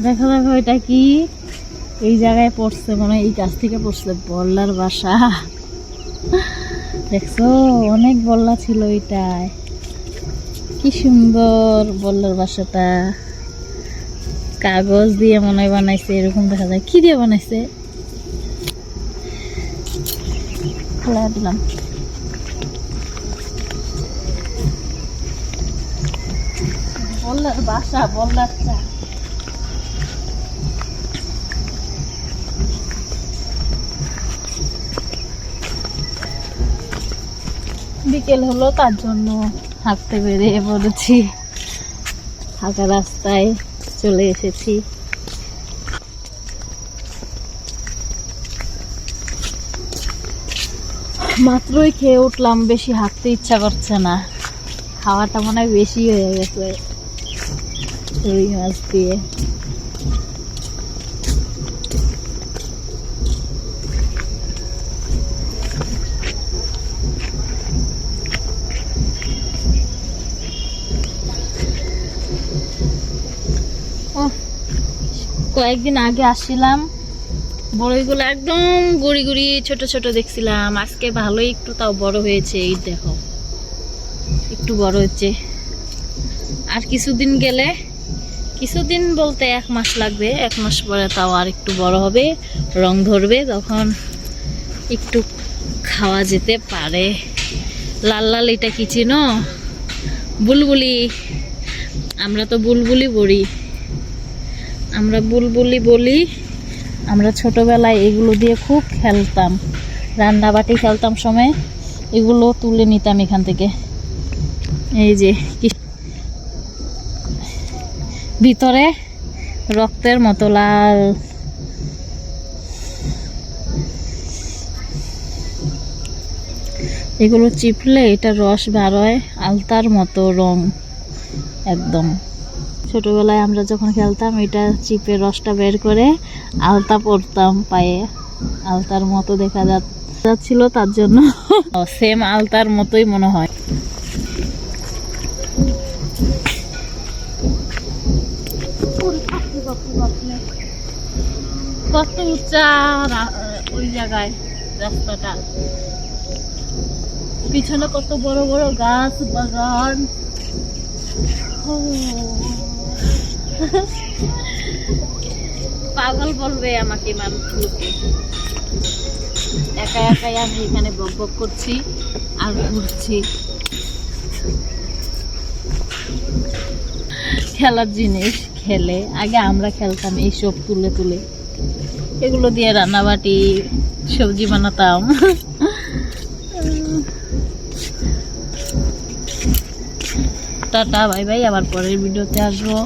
দেখো দেখো এটা কি এই জায়গায় পড়ছে, মনে হয় এই গাছ থেকে পড়ছে। বল্লার বাসা দেখছো, অনেক বল্লা ছিল এটায়। কি সুন্দর বল্লার বাসাটা, কাগজ দিয়ে মনে হয় বানাইছে, এরকম দেখা যায়। কি দিয়ে বানাইছে খোলা দিলাম। বল্লার বাসা, বল্লার চা। বিকেল হলো তার জন্য হাঁটতে বেরিয়ে পড়েছি, ফাঁকা রাস্তায় চলে এসেছি। মাত্রই খেয়ে উঠলাম, বেশি হাঁটতে ইচ্ছা করছে না, খাওয়াটা মনে হয় বেশি হয়ে গেছে রুই মাছ দিয়ে। কয়েকদিন আগে আসছিলাম, বড়ইগুলো একদম গুড়ি গুড়ি ছোট ছোট দেখছিলাম, আজকে ভালোই একটু তাও বড় হয়েছে। এই দেখো একটু বড় হচ্ছে। আর কিছুদিন গেলে, কিছুদিন বলতে 1 মাস লাগবে, 1 মাস পরে তাও আর একটু বড় হবে, রং ধরবে, তখন একটু খাওয়া যেতে পারে। লাল লাল এটা কি চিনো? বুলবুলি। আমরা তো বুলবুলি বলি, আমরা বুলবুলি বলি। আমরা ছোটবেলায় এগুলো দিয়ে খুব খেলতাম, রান্নাবাটি খেলতাম সময় এগুলো তুলে নিতাম এখান থেকে। এই যে ভিতরে রক্তের মতো লাল, এগুলো চিপলে এটা রস বার হয়, আলতার মতো রং একদম। ছোটবেলায় আমরা যখন খেলতাম এটা চিপে রসটা বের করে আলতা পরতাম পায়ে, আলতার মতো দেখা যাচ্ছিল তার জন্য সেম আলতার মতোই মনে হয়। কত উঁচা ওই জায়গায় রাস্তাটা, পিছনে কত বড় বড় গাছ বাগান। পাগল বলবে আমাকে মানুষগুলোকে, একা একাই আমি এখানে বক বক করছি আর ঘুরছি। খেলার জিনিস খেলে, আগে আমরা খেলতাম এইসব তুলে তুলে, এগুলো দিয়ে রান্নাবাটি সবজি বানাতাম। টাটা বাই বাই, আবার পরের ভিডিওতে আসবো।